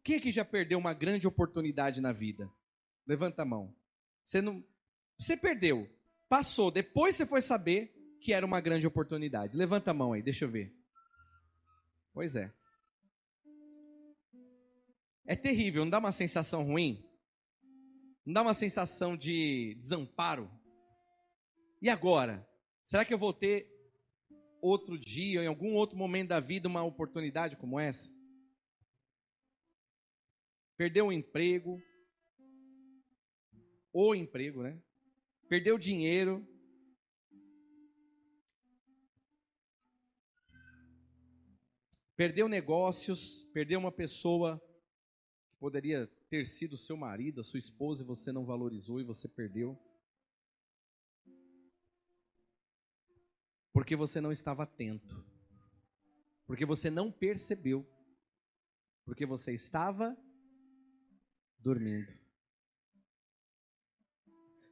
Quem aqui já perdeu uma grande oportunidade na vida? Levanta a mão. Você perdeu, passou, depois você foi saber que era uma grande oportunidade. Levanta a mão aí, deixa eu ver. Pois é. É terrível, não dá uma sensação ruim? Não dá uma sensação de desamparo? E agora? Será que eu vou ter outro dia, em algum outro momento da vida, uma oportunidade como essa? Perdeu o emprego, né? Perdeu dinheiro. Perdeu negócios, perdeu uma pessoa que poderia ter sido seu marido, a sua esposa, e você não valorizou e você perdeu. Porque você não estava atento. Porque você não percebeu. Porque você estava dormindo.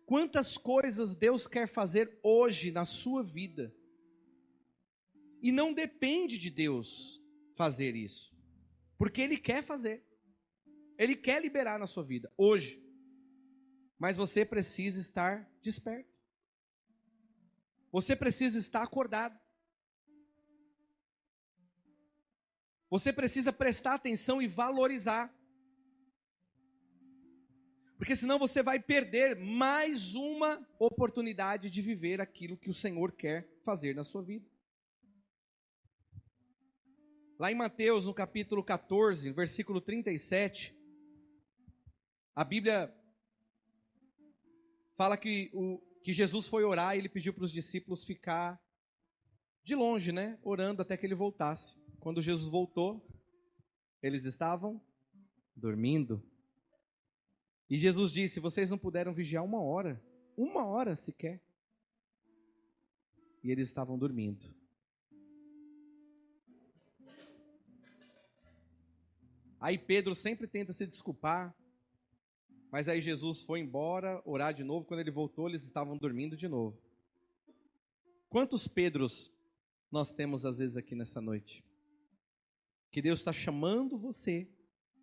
Quantas coisas Deus quer fazer hoje na sua vida. E não depende de Deus fazer isso. Porque Ele quer fazer. Ele quer liberar na sua vida, hoje. Mas você precisa estar desperto. Você precisa estar acordado. Você precisa prestar atenção e valorizar. Porque senão você vai perder mais uma oportunidade de viver aquilo que o Senhor quer fazer na sua vida. Lá em Mateus, no capítulo 14, versículo 37, a Bíblia fala que Jesus foi orar e ele pediu para os discípulos ficar de longe, né? Orando até que ele voltasse. Quando Jesus voltou, eles estavam dormindo. E Jesus disse: vocês não puderam vigiar uma hora sequer. E eles estavam dormindo. Aí Pedro sempre tenta se desculpar, mas aí Jesus foi embora, orar de novo. Quando ele voltou, eles estavam dormindo de novo. Quantos Pedros nós temos às vezes aqui nessa noite? Que Deus está chamando você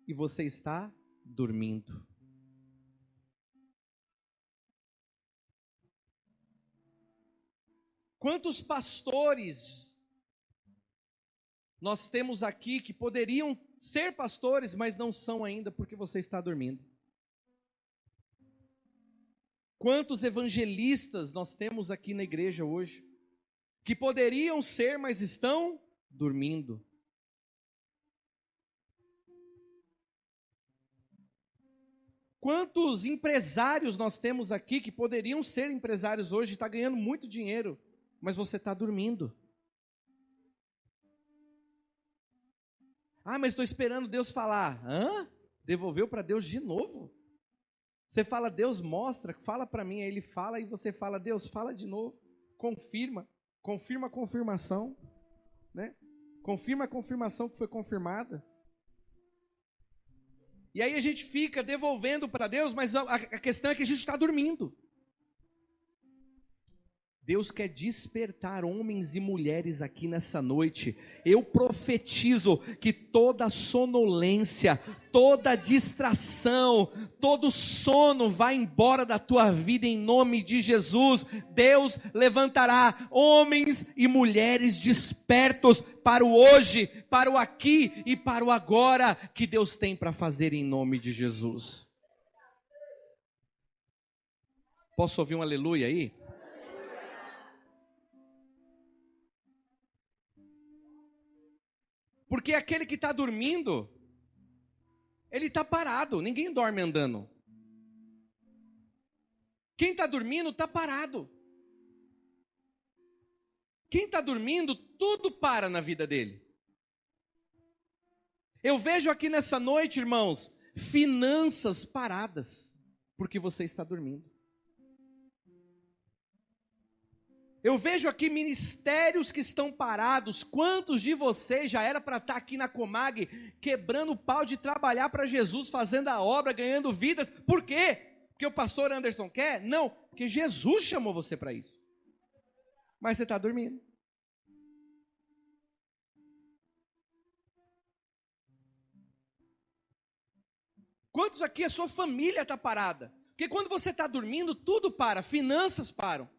e você está dormindo. Quantos pastores nós temos aqui que poderiam ser pastores, mas não são ainda porque você está dormindo? Quantos evangelistas nós temos aqui na igreja hoje que poderiam ser, mas estão dormindo? Quantos empresários nós temos aqui que poderiam ser empresários hoje e está ganhando muito dinheiro, mas você está dormindo? Ah, mas estou esperando Deus falar. Hã? Devolveu para Deus de novo? Você fala, Deus mostra, fala para mim, aí Ele fala e você fala, Deus fala de novo, confirma a confirmação, né? Confirma a confirmação que foi confirmada. E aí a gente fica devolvendo para Deus, mas a questão é que a gente está dormindo. Deus quer despertar homens e mulheres aqui nessa noite. Eu profetizo que toda sonolência, toda distração, todo sono vai embora da tua vida em nome de Jesus. Deus levantará homens e mulheres despertos para o hoje, para o aqui e para o agora que Deus tem para fazer em nome de Jesus. Posso ouvir um aleluia aí? Porque aquele que está dormindo, ele está parado, ninguém dorme andando. Quem está dormindo está parado. Quem está dormindo, tudo para na vida dele. Eu vejo aqui nessa noite, irmãos, finanças paradas, porque você está dormindo. Eu vejo aqui ministérios que estão parados. Quantos de vocês já era para estar aqui na Comag, quebrando o pau de trabalhar para Jesus, fazendo a obra, ganhando vidas? Por quê? Porque o pastor Anderson quer? Não, porque Jesus chamou você para isso. Mas você está dormindo. Quantos aqui a sua família está parada? Porque quando você está dormindo, tudo para, finanças param,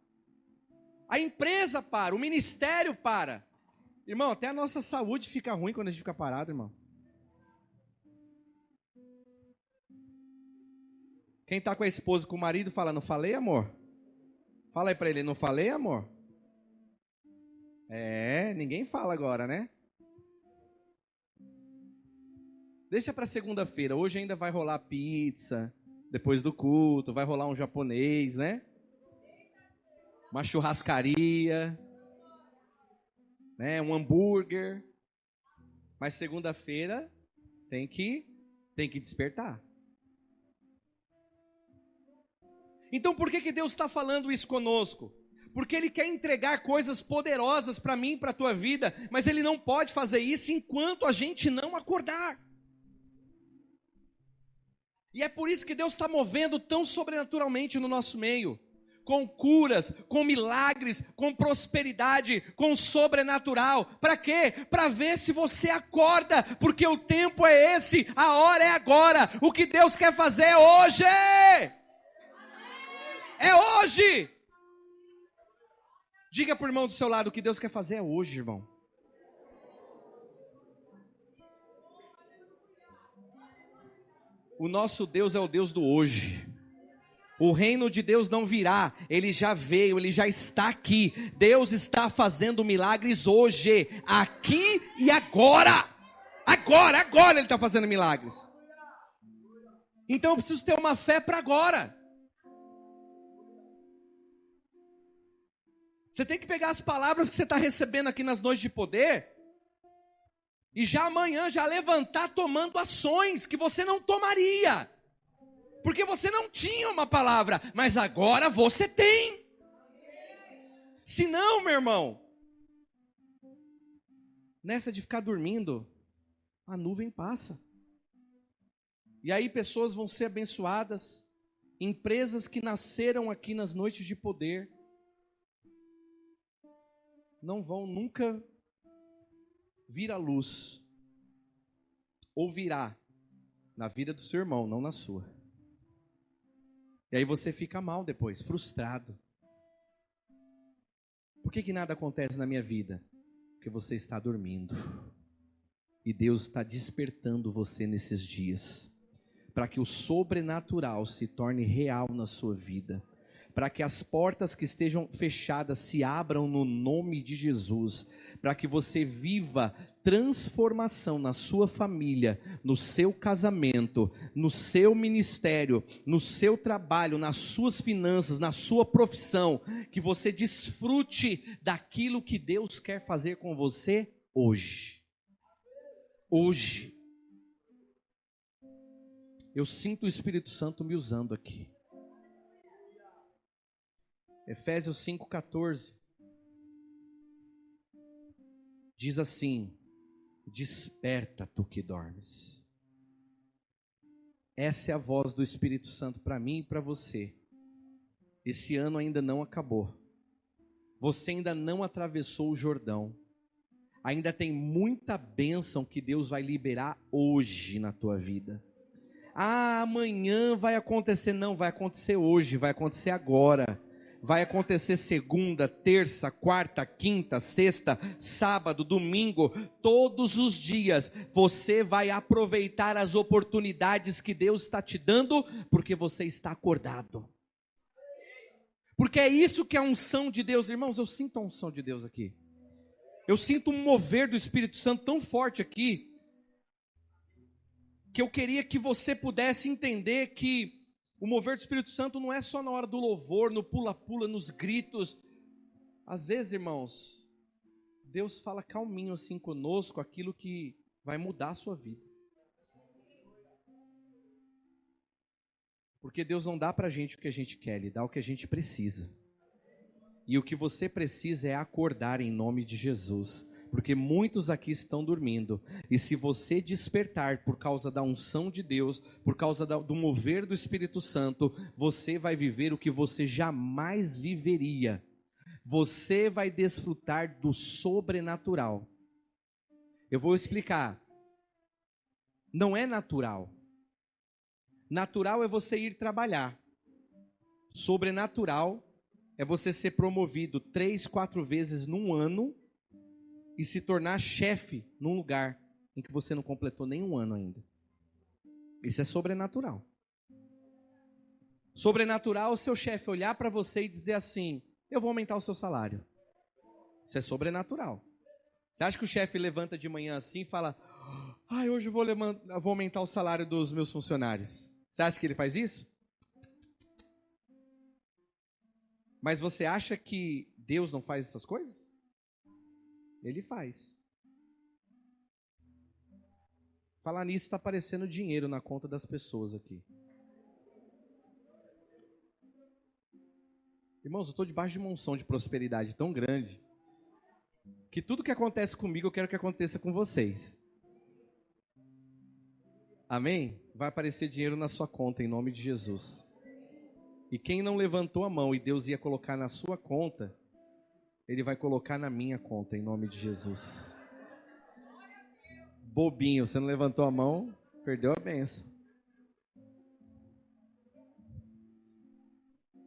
a empresa para, o ministério para. Irmão, até a nossa saúde fica ruim quando a gente fica parado, irmão. Quem está com a esposa e com o marido fala, não falei, amor? Fala aí para ele, não falei, amor? Ninguém fala agora, né? Deixa para segunda-feira, hoje ainda vai rolar pizza, depois do culto, vai rolar um japonês, né? Uma churrascaria, né? Um hambúrguer. Mas segunda-feira tem que despertar. Então por que Deus está falando isso conosco? Porque Ele quer entregar coisas poderosas para mim e para a tua vida, mas Ele não pode fazer isso enquanto a gente não acordar. E é por isso que Deus está movendo tão sobrenaturalmente no nosso meio, com curas, com milagres, com prosperidade, com sobrenatural. Para quê? Para ver se você acorda, porque o tempo é esse, a hora é agora. O que Deus quer fazer é hoje. É hoje. Diga para o irmão do seu lado, o que Deus quer fazer é hoje, irmão. O nosso Deus é o Deus do hoje. O reino de Deus não virá, Ele já veio, Ele já está aqui. Deus está fazendo milagres hoje, aqui e agora. Agora Ele está fazendo milagres. Então eu preciso ter uma fé para agora. Você tem que pegar as palavras que você está recebendo aqui nas noites de poder e já amanhã já levantar tomando ações que você não tomaria. Porque você não tinha uma palavra, mas agora você tem. Se não, meu irmão, nessa de ficar dormindo, a nuvem passa. E aí pessoas vão ser abençoadas, empresas que nasceram aqui nas noites de poder, não vão nunca vir à luz, ou virá na vida do seu irmão, não na sua. E aí você fica mal depois, frustrado. Por que nada acontece na minha vida? Porque você está dormindo. E Deus está despertando você nesses dias, para que o sobrenatural se torne real na sua vida, para que as portas que estejam fechadas se abram no nome de Jesus, para que você viva transformação na sua família, no seu casamento, no seu ministério, no seu trabalho, nas suas finanças, na sua profissão, que você desfrute daquilo que Deus quer fazer com você hoje. Hoje. Eu sinto o Espírito Santo me usando aqui. Efésios 5,14 diz assim: desperta tu que dormes. Essa é a voz do Espírito Santo para mim e para você. Esse ano ainda não acabou. Você ainda não atravessou o Jordão. Ainda tem muita bênção que Deus vai liberar hoje na tua vida. Ah, amanhã vai acontecer. Não, vai acontecer hoje, vai acontecer agora. Vai acontecer segunda, terça, quarta, quinta, sexta, sábado, domingo, todos os dias. Você vai aproveitar as oportunidades que Deus está te dando, porque você está acordado. Porque é isso que é a unção de Deus. Irmãos, eu sinto a unção de Deus aqui. Eu sinto um mover do Espírito Santo tão forte aqui, que eu queria que você pudesse entender que o mover do Espírito Santo não é só na hora do louvor, no pula-pula, nos gritos. Às vezes, irmãos, Deus fala calminho assim conosco, aquilo que vai mudar a sua vida. Porque Deus não dá pra gente o que a gente quer, Ele dá o que a gente precisa. E o que você precisa é acordar em nome de Jesus. Porque muitos aqui estão dormindo, e se você despertar por causa da unção de Deus, por causa do mover do Espírito Santo, você vai viver o que você jamais viveria. Você vai desfrutar do sobrenatural. Eu vou explicar. Não é natural. Natural é você ir trabalhar. Sobrenatural é você ser promovido 3, 4 vezes num ano e se tornar chefe num lugar em que você não completou nenhum ano ainda. Isso é sobrenatural. Sobrenatural é o seu chefe olhar para você e dizer assim: eu vou aumentar o seu salário. Isso é sobrenatural. Você acha que o chefe levanta de manhã assim e fala: hoje eu vou aumentar o salário dos meus funcionários? Você acha que ele faz isso? Mas você acha que Deus não faz essas coisas? Ele faz. Falar nisso, está aparecendo dinheiro na conta das pessoas aqui. Irmãos, eu estou debaixo de uma unção de prosperidade tão grande que tudo que acontece comigo eu quero que aconteça com vocês. Amém? Vai aparecer dinheiro na sua conta em nome de Jesus. E quem não levantou a mão e Deus ia colocar na sua conta, Ele vai colocar na minha conta em nome de Jesus. Bobinho, você não levantou a mão, perdeu a bênção.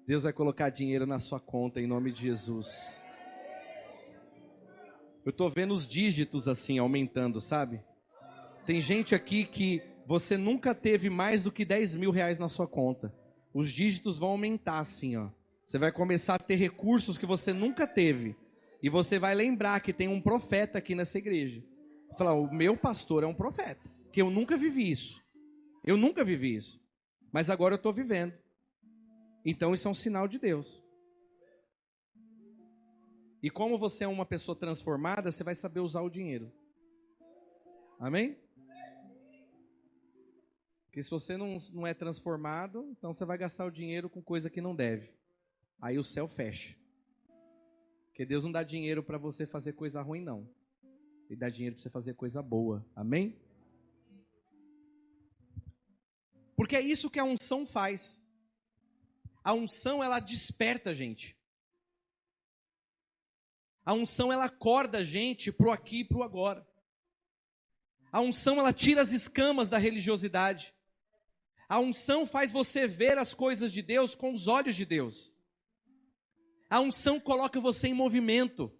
Deus vai colocar dinheiro na sua conta em nome de Jesus. Eu estou vendo os dígitos assim aumentando, sabe? Tem gente aqui que você nunca teve mais do que 10 mil reais na sua conta. Os dígitos vão aumentar assim, ó. Você vai começar a ter recursos que você nunca teve. E você vai lembrar que tem um profeta aqui nessa igreja. Falar: o meu pastor é um profeta. Que eu nunca vivi isso. Eu nunca vivi isso. Mas agora eu estou vivendo. Então isso é um sinal de Deus. E como você é uma pessoa transformada, você vai saber usar o dinheiro. Amém? Porque se você não é transformado, então você vai gastar o dinheiro com coisa que não deve. Aí o céu fecha. Porque Deus não dá dinheiro para você fazer coisa ruim, não. Ele dá dinheiro para você fazer coisa boa. Amém? Porque é isso que a unção faz. A unção, ela desperta a gente. A unção, ela acorda a gente pro aqui e pro agora. A unção, ela tira as escamas da religiosidade. A unção faz você ver as coisas de Deus com os olhos de Deus. A unção coloca você em movimento.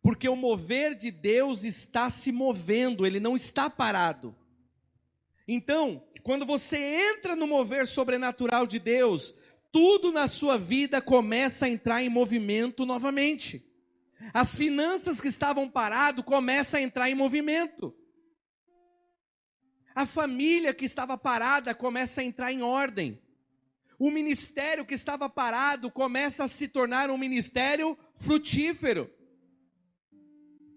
Porque o mover de Deus está se movendo, ele não está parado. Então, quando você entra no mover sobrenatural de Deus, tudo na sua vida começa a entrar em movimento novamente. As finanças que estavam paradas começam a entrar em movimento. A família que estava parada começa a entrar em ordem. O ministério que estava parado começa a se tornar um ministério frutífero.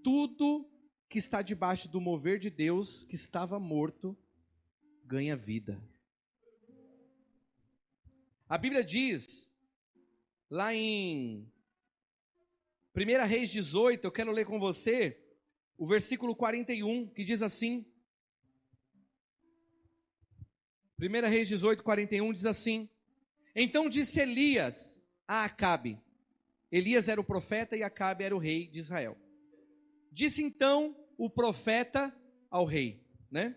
Tudo que está debaixo do mover de Deus, que estava morto, ganha vida. A Bíblia diz, lá em 1 Reis 18, eu quero ler com você, o versículo 41, que diz assim. 1 Reis 18, 41 diz assim: então disse Elias a Acabe. Elias era o profeta e Acabe era o rei de Israel. Disse então o profeta ao rei, né?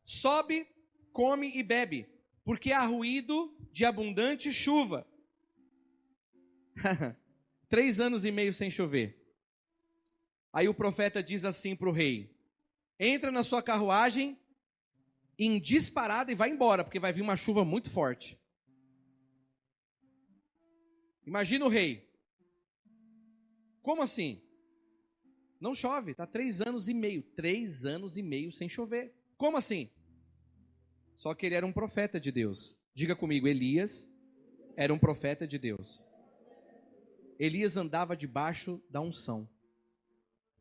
Sobe, come e bebe, porque há ruído de abundante chuva. 3 anos e meio sem chover. Aí o profeta diz assim para o rei: entra na sua carruagem em disparada e vai embora, porque vai vir uma chuva muito forte. Imagina o rei. Como assim? Não chove, está 3 anos e meio. 3 anos e meio sem chover. Como assim? Só que ele era um profeta de Deus. Diga comigo, Elias era um profeta de Deus. Elias andava debaixo da unção.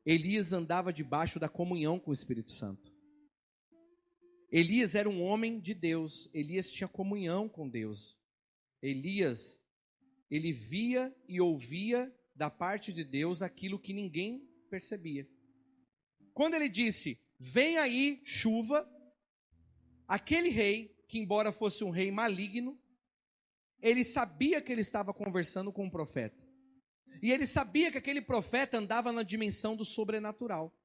Elias andava debaixo da comunhão com o Espírito Santo. Elias era um homem de Deus. Elias tinha comunhão com Deus. Elias, ele via e ouvia da parte de Deus aquilo que ninguém percebia. Quando ele disse, vem aí chuva, aquele rei, que embora fosse um rei maligno, ele sabia que ele estava conversando com um profeta. E ele sabia que aquele profeta andava na dimensão do sobrenatural.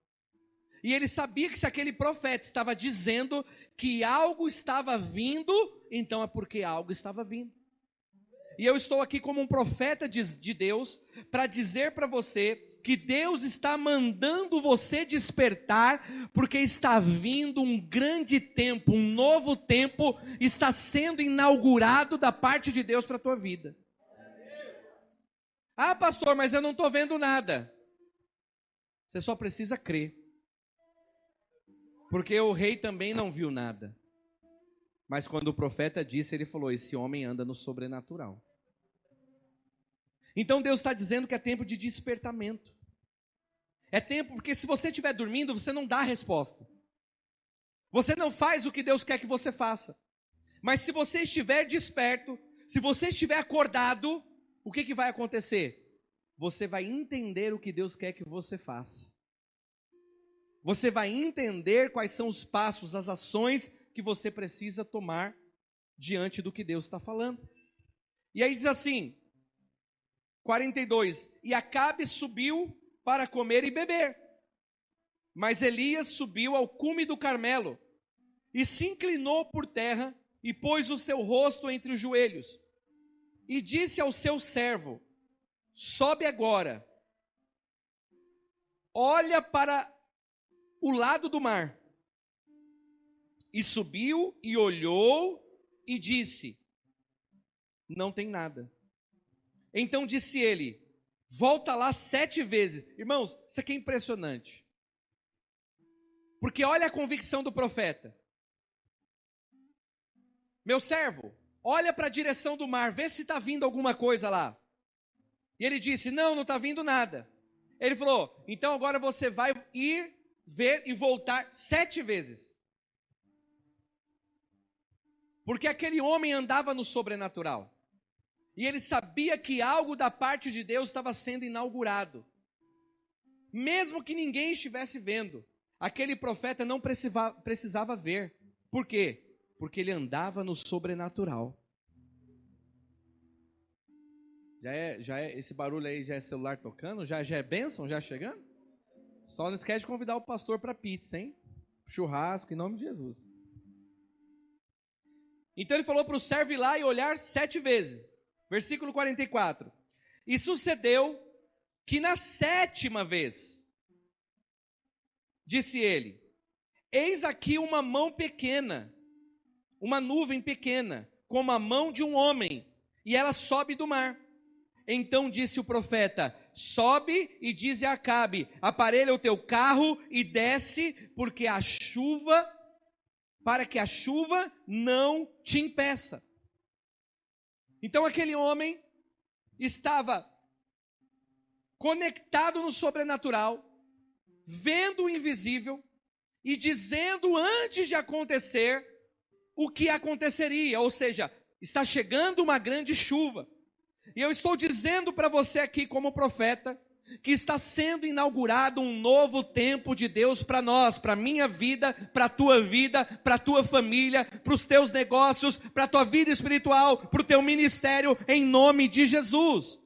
E ele sabia que se aquele profeta estava dizendo que algo estava vindo, então é porque algo estava vindo. E eu estou aqui como um profeta de Deus para dizer para você que Deus está mandando você despertar, porque está vindo um grande tempo, um novo tempo está sendo inaugurado da parte de Deus para a tua vida. Ah, pastor, mas eu não estou vendo nada. Você só precisa crer. Porque o rei também não viu nada. Mas quando o profeta disse, ele falou: esse homem anda no sobrenatural. Então Deus está dizendo que é tempo de despertamento. É tempo, porque se você estiver dormindo, você não dá a resposta. Você não faz o que Deus quer que você faça. Mas se você estiver desperto, se você estiver acordado, o que vai acontecer? Você vai entender o que Deus quer que você faça. Você vai entender quais são os passos, as ações que você precisa tomar diante do que Deus está falando. E aí diz assim, 42, e Acabe subiu para comer e beber, mas Elias subiu ao cume do Carmelo, e se inclinou por terra, e pôs o seu rosto entre os joelhos, e disse ao seu servo: sobe agora, olha para o lado do mar. E subiu e olhou e disse: não tem nada. Então disse ele: volta lá 7 vezes. Irmãos, isso aqui é impressionante. Porque olha a convicção do profeta. Meu servo, olha para a direção do mar, vê se está vindo alguma coisa lá. E ele disse: não está vindo nada. Ele falou: então agora você vai ir, ver e voltar 7 vezes. Porque aquele homem andava no sobrenatural. E ele sabia que algo da parte de Deus estava sendo inaugurado. Mesmo que ninguém estivesse vendo, aquele profeta não precisava ver. Por quê? Porque ele andava no sobrenatural. Esse barulho aí já é celular tocando? Já é bênção? Já chegando? Só não esquece de convidar o pastor para pizza, hein? Churrasco, em nome de Jesus. Então ele falou para o servo ir lá e olhar 7 vezes. Versículo 44. E sucedeu que na 7ª vez, disse ele: eis aqui uma mão pequena, uma nuvem pequena, como a mão de um homem, e ela sobe do mar. Então disse o profeta: sobe e dize a Acabe: aparelha o teu carro e desce, porque a chuva, para que a chuva não te impeça. Então aquele homem estava conectado no sobrenatural, vendo o invisível e dizendo antes de acontecer o que aconteceria, ou seja, está chegando uma grande chuva. E eu estou dizendo para você aqui como profeta, que está sendo inaugurado um novo tempo de Deus para nós, para a minha vida, para a tua vida, para a tua família, para os teus negócios, para a tua vida espiritual, para o teu ministério, em nome de Jesus.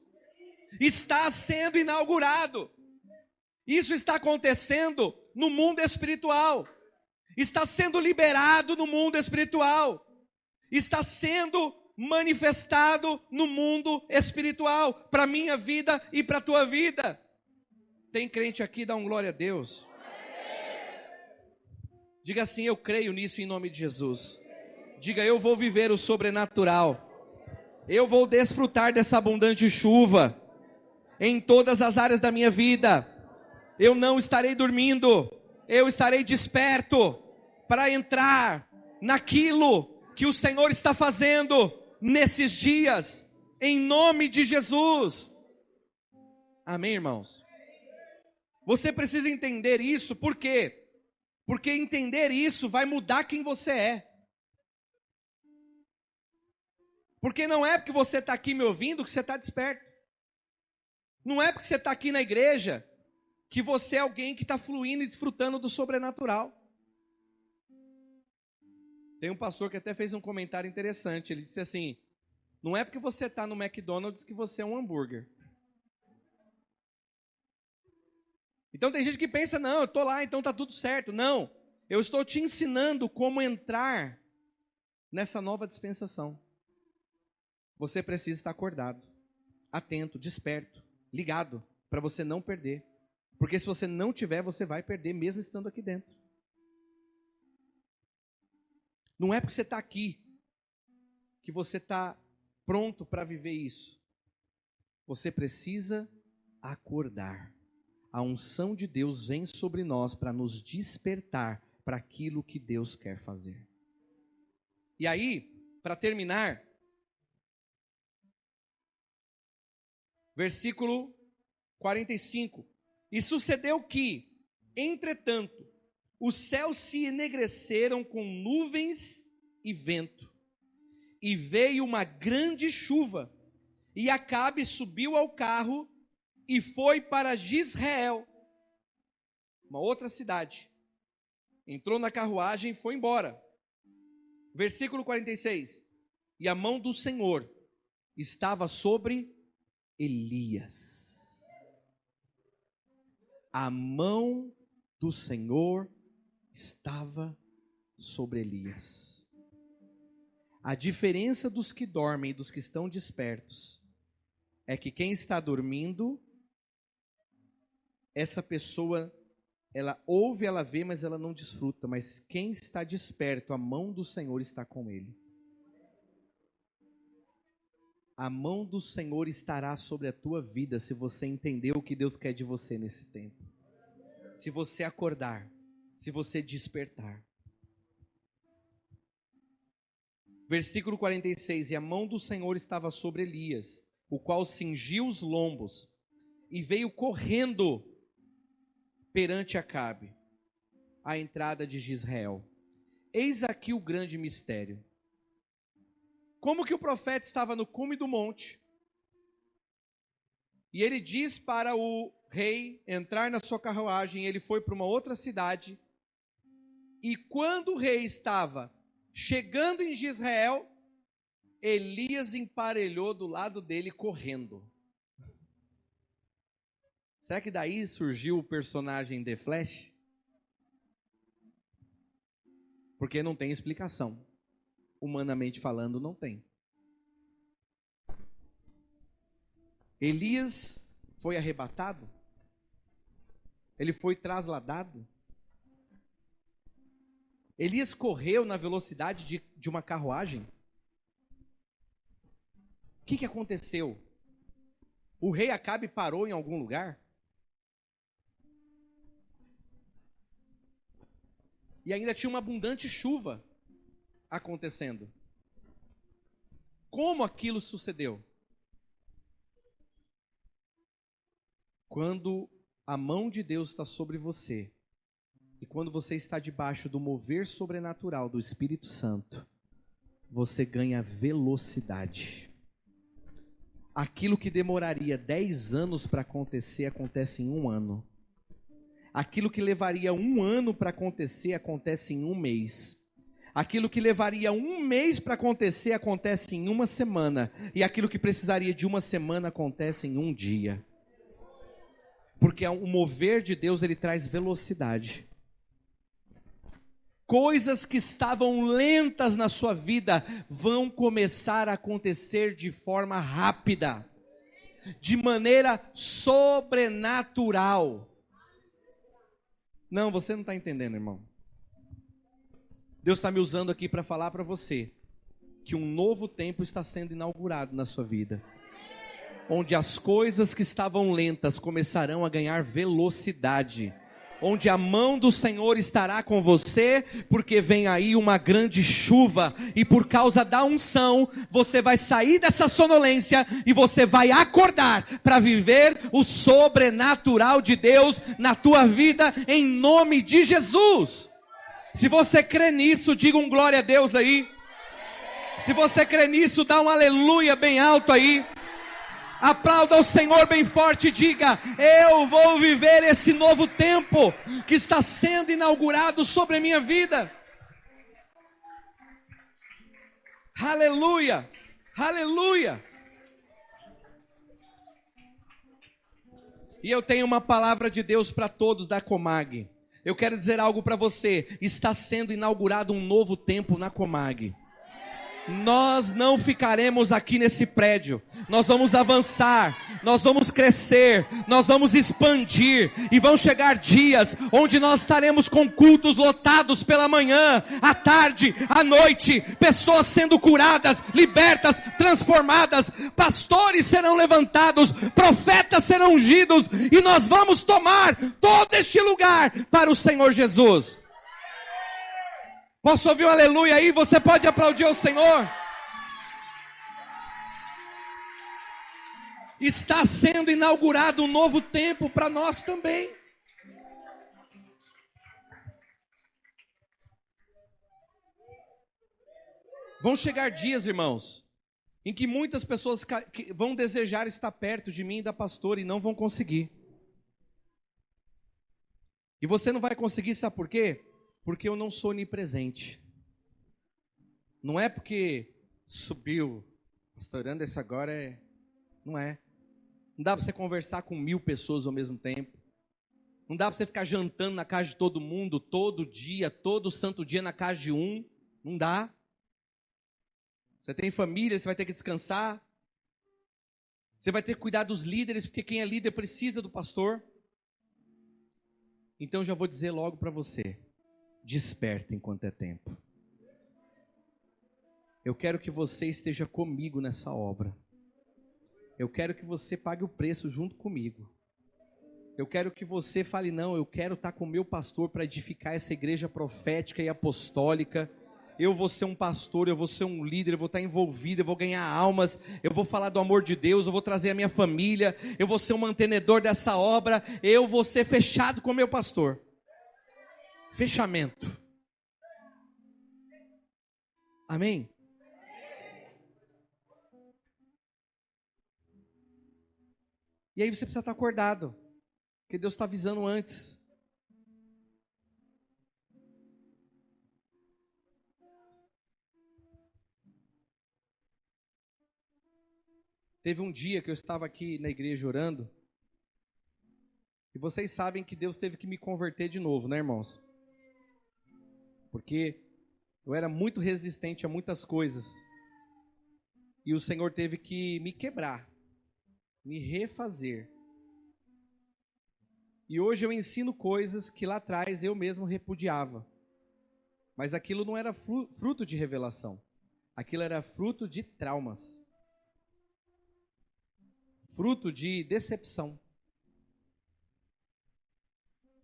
Está sendo inaugurado. Isso está acontecendo no mundo espiritual. Está sendo liberado no mundo espiritual. Está sendo manifestado no mundo espiritual, para a minha vida e para a tua vida. Tem crente aqui, dá um glória a Deus. Diga assim: eu creio nisso em nome de Jesus. Diga: eu vou viver o sobrenatural. Eu vou desfrutar dessa abundante chuva em todas as áreas da minha vida. Eu não estarei dormindo, eu estarei desperto para entrar naquilo que o Senhor está fazendo nesses dias, em nome de Jesus. Amém, irmãos? Você precisa entender isso, por quê? Porque entender isso vai mudar quem você é. Porque não é porque você está aqui me ouvindo que você está desperto. Não é porque você está aqui na igreja que você é alguém que está fluindo e desfrutando do sobrenatural. Tem um pastor que até fez um comentário interessante. Ele disse assim: não é porque você está no McDonald's que você é um hambúrguer. Então tem gente que pensa, não, eu estou lá, então está tudo certo. Não, eu estou te ensinando como entrar nessa nova dispensação. Você precisa estar acordado, atento, desperto, ligado, para você não perder. Porque se você não tiver, você vai perder mesmo estando aqui dentro. Não é porque você está aqui que você está pronto para viver isso. Você precisa acordar. A unção de Deus vem sobre nós para nos despertar para aquilo que Deus quer fazer. E aí, para terminar, versículo 45. E sucedeu que, entretanto, os céus se enegreceram com nuvens e vento, e veio uma grande chuva, e Acabe subiu ao carro e foi para Jezreel, uma outra cidade. Entrou na carruagem e foi embora. Versículo 46. E a mão do Senhor estava sobre Elias. A mão do Senhor estava sobre Elias. A diferença dos que dormem e dos que estão despertos é que quem está dormindo, essa pessoa, ela ouve, ela vê, mas ela não desfruta. Mas quem está desperto, a mão do Senhor está com ele. A mão do Senhor estará sobre a tua vida se você entender o que Deus quer de você nesse tempo. Se você acordar, se você despertar. Versículo 46. E a mão do Senhor estava sobre Elias, o qual cingiu os lombos e veio correndo perante Acabe, à entrada de Jezreel. Eis aqui o grande mistério. Como que o profeta estava no cume do monte, e ele diz para o rei entrar na sua carruagem, ele foi para uma outra cidade, e quando o rei estava chegando em Jezreel, Elias emparelhou do lado dele correndo. Será que daí surgiu o personagem The Flash? Porque não tem explicação. Humanamente falando, não tem. Elias foi arrebatado? Ele foi trasladado? Elias correu na velocidade de uma carruagem? O que aconteceu? O rei Acabe parou em algum lugar? E ainda tinha uma abundante chuva acontecendo. Como aquilo sucedeu? Quando a mão de Deus está sobre você, e quando você está debaixo do mover sobrenatural do Espírito Santo, você ganha velocidade. Aquilo que demoraria 10 anos para acontecer, acontece em 1 ano. Aquilo que levaria 1 ano para acontecer, acontece em 1 mês. Aquilo que levaria 1 mês para acontecer, acontece em 1 semana. E aquilo que precisaria de 1 semana, acontece em 1 dia. Porque o mover de Deus, ele traz velocidade. Coisas que estavam lentas na sua vida, vão começar a acontecer de forma rápida. De maneira sobrenatural. Não, você não está entendendo, irmão. Deus está me usando aqui para falar para você que um novo tempo está sendo inaugurado na sua vida, onde as coisas que estavam lentas começarão a ganhar velocidade, onde a mão do Senhor estará com você, porque vem aí uma grande chuva, e por causa da unção, você vai sair dessa sonolência, e você vai acordar para viver o sobrenatural de Deus na tua vida, em nome de Jesus. Se você crê nisso, diga um glória a Deus aí. Se você crê nisso, dá um aleluia bem alto aí. Aplauda o Senhor bem forte e diga: eu vou viver esse novo tempo que está sendo inaugurado sobre a minha vida. Aleluia, aleluia. E eu tenho uma palavra de Deus para todos da Comag. Eu quero dizer algo para você. Está sendo inaugurado um novo tempo na Comag. Nós não ficaremos aqui nesse prédio. Nós vamos avançar, nós vamos crescer, nós vamos expandir. E vão chegar dias onde nós estaremos com cultos lotados pela manhã, à tarde, à noite. Pessoas sendo curadas, libertas, transformadas. Pastores serão levantados, profetas serão ungidos. E nós vamos tomar todo este lugar para o Senhor Jesus. Posso ouvir um aleluia aí? Você pode aplaudir o Senhor? Está sendo inaugurado um novo tempo para nós também. Vão chegar dias, irmãos, em que muitas pessoas vão desejar estar perto de mim e da pastora e não vão conseguir. E você não vai conseguir, sabe por quê? Porque eu não sou onipresente. Não é porque subiu, pastorando esse agora não é. Não dá para você conversar com 1000 pessoas ao mesmo tempo. Não dá para você ficar jantando na casa de todo mundo, todo dia, todo santo dia na casa de um. Não dá. Você tem família, você vai ter que descansar. Você vai ter que cuidar dos líderes, porque quem é líder precisa do pastor. Então eu já vou dizer logo para você. Desperta enquanto é tempo. Eu quero que você esteja comigo nessa obra. Eu quero que você pague o preço junto comigo. Eu quero que você fale, não, eu quero estar com o meu pastor para edificar essa igreja profética e apostólica. Eu vou ser um pastor, eu vou ser um líder, eu vou estar envolvido, eu vou ganhar almas, eu vou falar do amor de Deus, eu vou trazer a minha família, eu vou ser um mantenedor dessa obra, eu vou ser fechado com o meu pastor. Fechamento. Amém? E aí você precisa estar acordado, porque Deus está avisando antes. Teve um dia que eu estava aqui na igreja orando, e vocês sabem que Deus teve que me converter de novo, né, irmãos? Porque eu era muito resistente a muitas coisas. E o Senhor teve que me quebrar, me refazer. E hoje eu ensino coisas que lá atrás eu mesmo repudiava. Mas aquilo não era fruto de revelação. Aquilo era fruto de traumas. Fruto de decepção.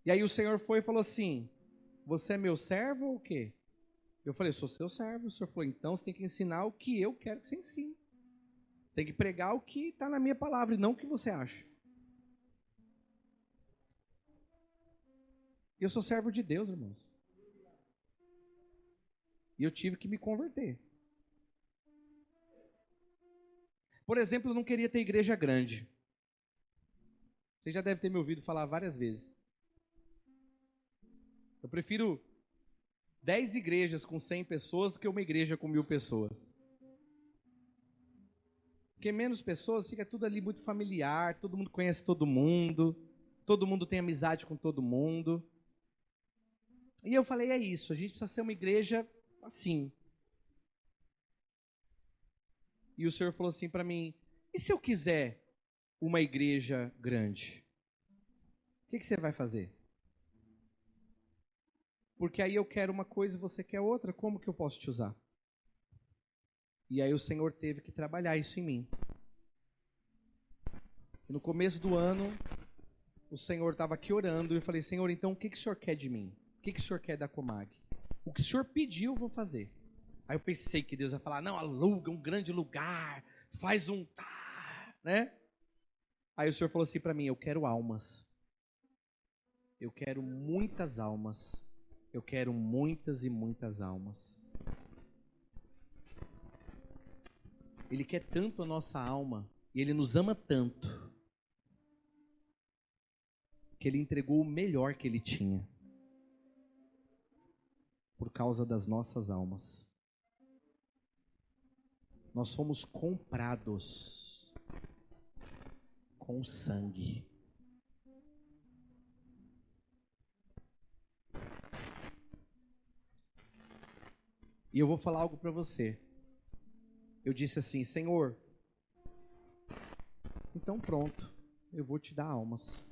E aí o Senhor foi e falou assim, você é meu servo ou o quê? Eu falei, eu sou seu servo. O Senhor falou, então você tem que ensinar o que eu quero que você ensine. Você tem que pregar o que está na minha palavra e não o que você acha. Eu sou servo de Deus, irmãos. E eu tive que me converter. Por exemplo, eu não queria ter igreja grande. Você já deve ter me ouvido falar várias vezes. Eu prefiro 10 igrejas com 100 pessoas do que uma igreja com 1000 pessoas. Porque menos pessoas, fica tudo ali muito familiar, todo mundo conhece todo mundo tem amizade com todo mundo. E eu falei, é isso, a gente precisa ser uma igreja assim. E o Senhor falou assim para mim, e se eu quiser uma igreja grande? O que você vai fazer? Porque aí eu quero uma coisa e você quer outra, como que eu posso te usar? E aí o Senhor teve que trabalhar isso em mim. E no começo do ano, o Senhor estava aqui orando e eu falei, Senhor, então o que o Senhor quer de mim? O que o Senhor quer da Comag? O que o Senhor pediu, eu vou fazer. Aí eu pensei que Deus ia falar, não, aluga um grande lugar, faz um... né? Aí o Senhor falou assim para mim, eu quero almas. Eu quero muitas almas. Eu quero muitas e muitas almas. Ele quer tanto a nossa alma, e Ele nos ama tanto, que Ele entregou o melhor que Ele tinha, por causa das nossas almas. Nós fomos comprados com sangue. E eu vou falar algo para você. Eu disse assim: Senhor, então pronto, eu vou te dar almas.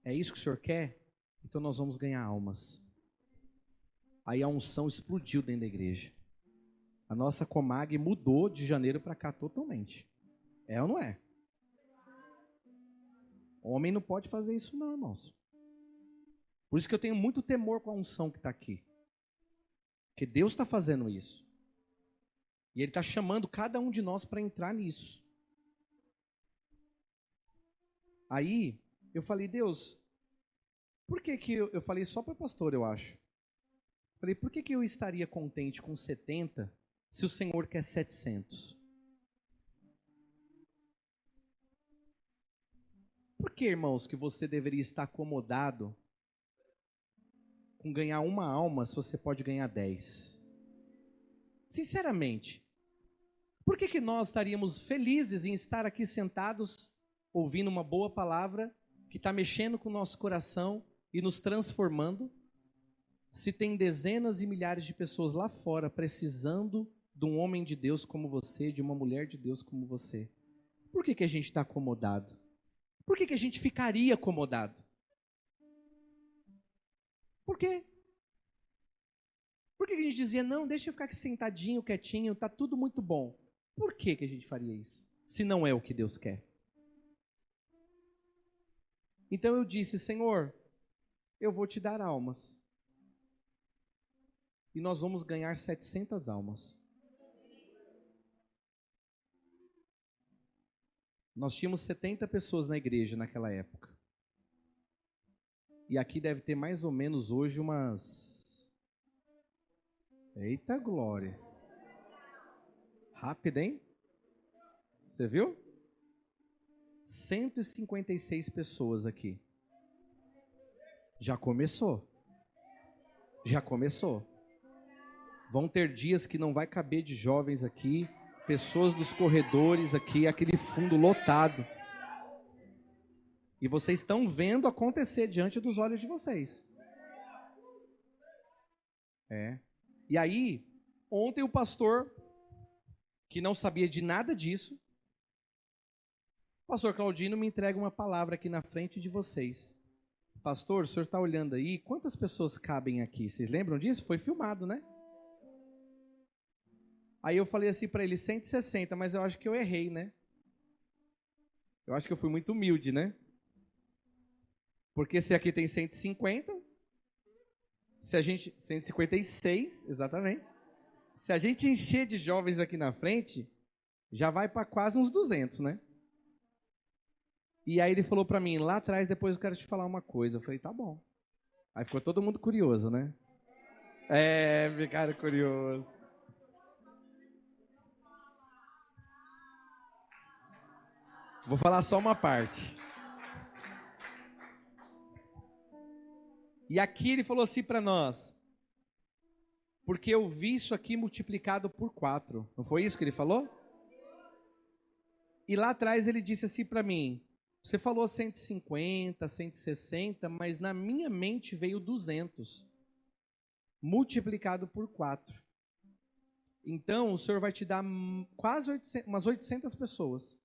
É isso que o Senhor quer? Então nós vamos ganhar almas. Aí a unção explodiu dentro da igreja. A nossa Comag mudou de janeiro para cá totalmente. É ou não é? Homem não pode fazer isso não, irmãos. Por isso que eu tenho muito temor com a unção que está aqui. Porque Deus está fazendo isso. E Ele está chamando cada um de nós para entrar nisso. Aí, eu falei: Deus, por que eu falei só para o pastor, eu acho. Falei: por que eu estaria contente com 70 se o Senhor quer 700? Por que, irmãos, que você deveria estar acomodado com ganhar uma alma se você pode ganhar 10? Sinceramente, por que nós estaríamos felizes em estar aqui sentados, ouvindo uma boa palavra, que está mexendo com o nosso coração e nos transformando, se tem dezenas e milhares de pessoas lá fora precisando de um homem de Deus como você, de uma mulher de Deus como você? Por que a gente está acomodado? Por que a gente ficaria acomodado? Por quê? Por que a gente dizia: não, deixa eu ficar aqui sentadinho, quietinho, está tudo muito bom? Por que a gente faria isso, se não é o que Deus quer? Então eu disse: Senhor, eu vou te dar almas. E nós vamos ganhar 700 almas. Nós tínhamos 70 pessoas na igreja naquela época. E aqui deve ter mais ou menos hoje umas... Eita glória! Rápido, hein? Você viu? 156 pessoas aqui. Já começou. Já começou. Vão ter dias que não vai caber de jovens aqui, pessoas dos corredores aqui, aquele fundo lotado. E vocês estão vendo acontecer diante dos olhos de vocês. E aí, ontem o pastor, que não sabia de nada disso, o pastor Claudino me entrega uma palavra aqui na frente de vocês. Pastor, o senhor está olhando aí, quantas pessoas cabem aqui? Vocês lembram disso? Foi filmado, né? Aí eu falei assim para ele: 160, mas eu acho que eu errei, né? Eu acho que eu fui muito humilde, né? Porque se aqui tem 150, se a gente... 156, exatamente. Se a gente encher de jovens aqui na frente, já vai para quase uns 200, né? E aí ele falou para mim: lá atrás, depois eu quero te falar uma coisa. Eu falei: tá bom. Aí ficou todo mundo curioso, né? Ficaram curiosos. Vou falar só uma parte. E aqui ele falou assim para nós: porque eu vi isso aqui multiplicado por 4. Não foi isso que ele falou? E lá atrás ele disse assim para mim: você falou 150, 160, mas na minha mente veio 200. Multiplicado por 4. Então o Senhor vai te dar quase 800, umas 800 pessoas.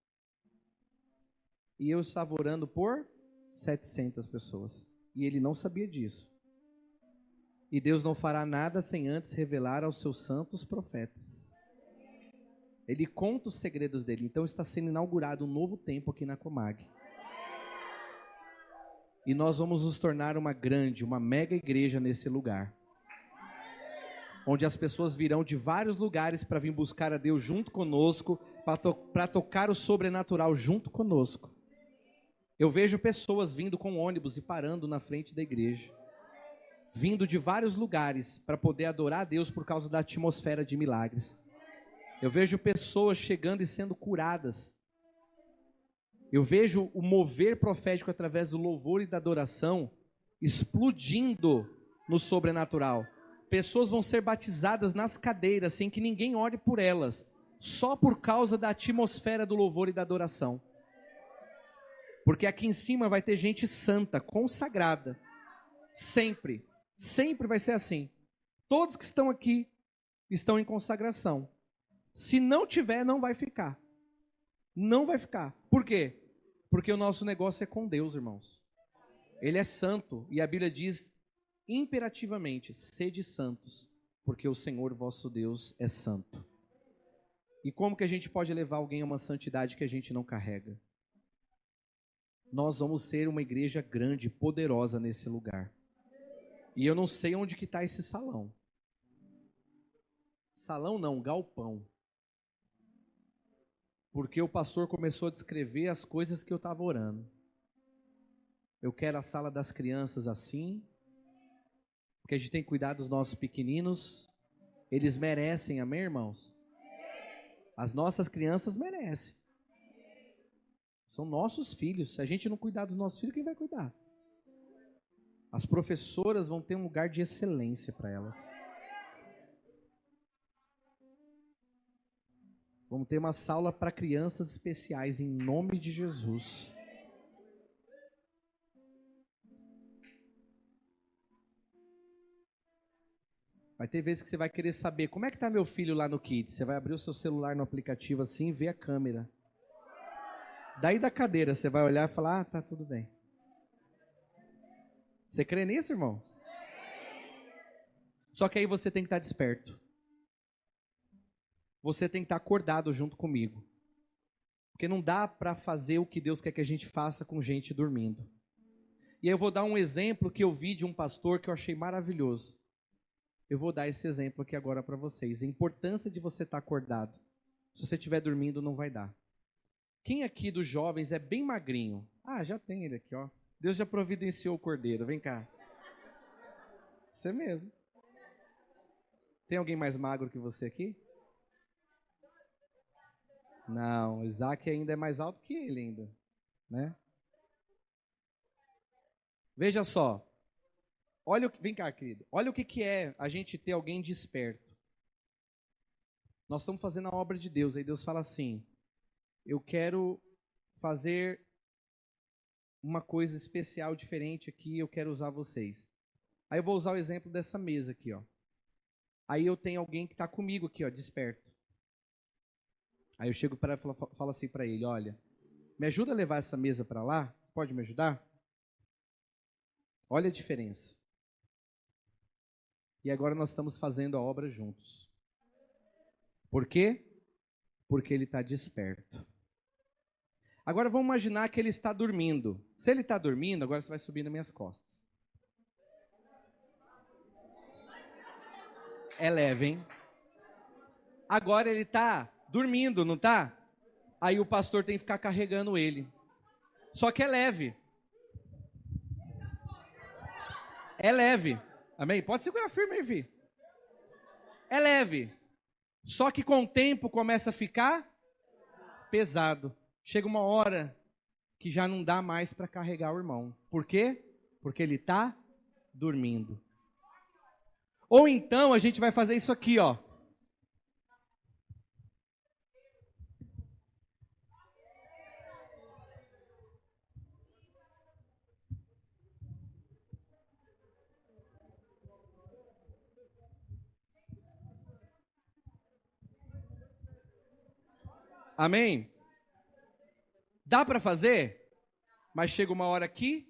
E eu estava orando por 700 pessoas. E ele não sabia disso. E Deus não fará nada sem antes revelar aos seus santos profetas. Ele conta os segredos dele. Então está sendo inaugurado um novo tempo aqui na Comag. E nós vamos nos tornar uma grande, uma mega igreja nesse lugar. Onde as pessoas virão de vários lugares para vir buscar a Deus junto conosco, para tocar o sobrenatural junto conosco. Eu vejo pessoas vindo com ônibus e parando na frente da igreja. Vindo de vários lugares para poder adorar a Deus por causa da atmosfera de milagres. Eu vejo pessoas chegando e sendo curadas. Eu vejo o mover profético através do louvor e da adoração explodindo no sobrenatural. Pessoas vão ser batizadas nas cadeiras sem que ninguém ore por elas, só por causa da atmosfera do louvor e da adoração. Porque aqui em cima vai ter gente santa, consagrada. Sempre. Sempre vai ser assim. Todos que estão aqui estão em consagração. Se não tiver, não vai ficar. Não vai ficar. Por quê? Porque o nosso negócio é com Deus, irmãos. Ele é santo. E a Bíblia diz imperativamente: sede santos, porque o Senhor vosso Deus é santo. E como que a gente pode levar alguém a uma santidade que a gente não carrega? Nós vamos ser uma igreja grande, poderosa nesse lugar. E eu não sei onde que está esse salão. Salão não, galpão. Porque o pastor começou a descrever as coisas que eu estava orando. Eu quero a sala das crianças assim, porque a gente tem que cuidar dos nossos pequeninos. Eles merecem, amém, irmãos? As nossas crianças merecem. São nossos filhos. Se a gente não cuidar dos nossos filhos, quem vai cuidar? As professoras vão ter um lugar de excelência para elas. Vamos ter uma sala para crianças especiais, em nome de Jesus. Vai ter vezes que você vai querer saber como é que está meu filho lá no Kids. Você vai abrir o seu celular no aplicativo assim e ver a câmera. Daí da cadeira você vai olhar e falar: ah, tá tudo bem. Você crê nisso, irmão? Só que aí você tem que estar desperto. Você tem que estar acordado junto comigo. Porque não dá para fazer o que Deus quer que a gente faça com gente dormindo. E aí eu vou dar um exemplo que eu vi de um pastor que eu achei maravilhoso. Eu vou dar esse exemplo aqui agora para vocês. A importância de você estar acordado. Se você estiver dormindo, não vai dar. Quem aqui dos jovens é bem magrinho? Ah, já tem ele aqui, ó. Deus já providenciou o cordeiro. Vem cá. Você mesmo. Tem alguém mais magro que você aqui? Não, Isaac ainda é mais alto que ele ainda, né? Veja só. Vem cá, querido. Olha o que é a gente ter alguém desperto. Nós estamos fazendo a obra de Deus. Aí Deus fala assim: eu quero fazer uma coisa especial, diferente aqui. Eu quero usar vocês. Aí eu vou usar o exemplo dessa mesa aqui, ó. Aí eu tenho alguém que está comigo aqui, ó, desperto. Aí eu chego para ele e falo assim para ele: olha, me ajuda a levar essa mesa para lá? Pode me ajudar? Olha a diferença. E agora nós estamos fazendo a obra juntos. Por quê? Porque ele está desperto. Agora vamos imaginar que ele está dormindo. Se ele está dormindo, agora você vai subir nas minhas costas. É leve, hein? Agora ele está dormindo, não está? Aí o pastor tem que ficar carregando ele. Só que é leve. É leve. Amém? Pode segurar firme aí, filho. É leve. Só que com o tempo começa a ficar pesado. Chega uma hora que já não dá mais para carregar o irmão. Por quê? Porque ele está dormindo. Ou então a gente vai fazer isso aqui, ó. Amém? Dá para fazer? Mas chega uma hora que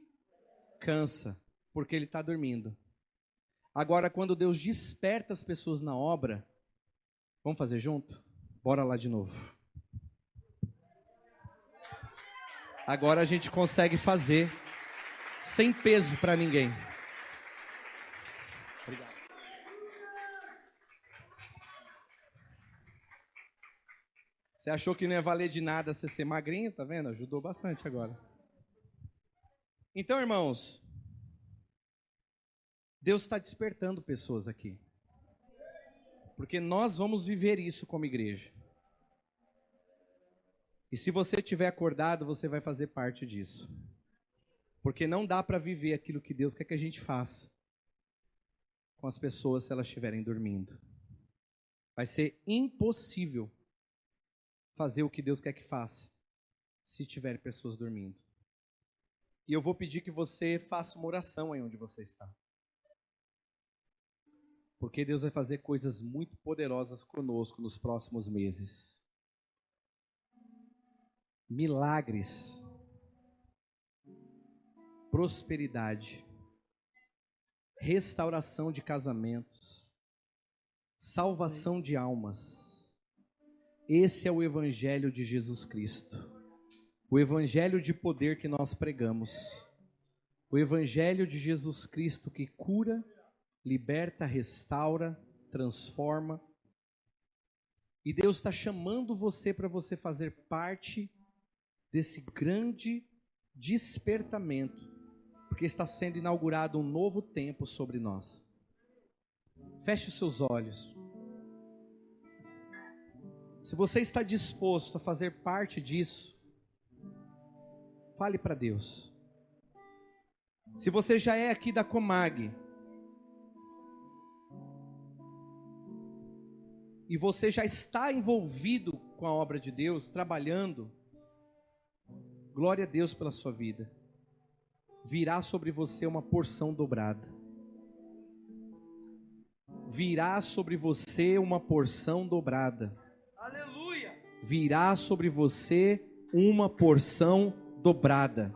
cansa, porque ele está dormindo. Agora, quando Deus desperta as pessoas na obra, vamos fazer junto? Bora lá de novo. Agora a gente consegue fazer sem peso para ninguém. Obrigado. Você achou que não ia valer de nada você ser magrinho? Tá vendo? Ajudou bastante agora. Então, irmãos, Deus está despertando pessoas aqui. Porque nós vamos viver isso como igreja. E se você estiver acordado, você vai fazer parte disso. Porque não dá para viver aquilo que Deus quer que a gente faça com as pessoas se elas estiverem dormindo. Vai ser impossível fazer o que Deus quer que faça se tiverem pessoas dormindo. E eu vou pedir que você faça uma oração aí onde você está. porque Deus vai fazer coisas muito poderosas conosco nos próximos meses. Milagres, prosperidade, restauração de casamentos, salvação de almas. Esse é o Evangelho de Jesus Cristo, o Evangelho de poder que nós pregamos, o Evangelho de Jesus Cristo que cura, liberta, restaura, transforma. E Deus está chamando você para você fazer parte desse grande despertamento, porque está sendo inaugurado um novo tempo sobre nós. Feche os seus olhos. Se você está disposto a fazer parte disso, fale para Deus. Se você já é aqui da Comag, e você já está envolvido com a obra de Deus, trabalhando, glória a Deus pela sua vida. Virá sobre você uma porção dobrada. Virá sobre você uma porção dobrada. Aleluia! Virá sobre você uma porção dobrada.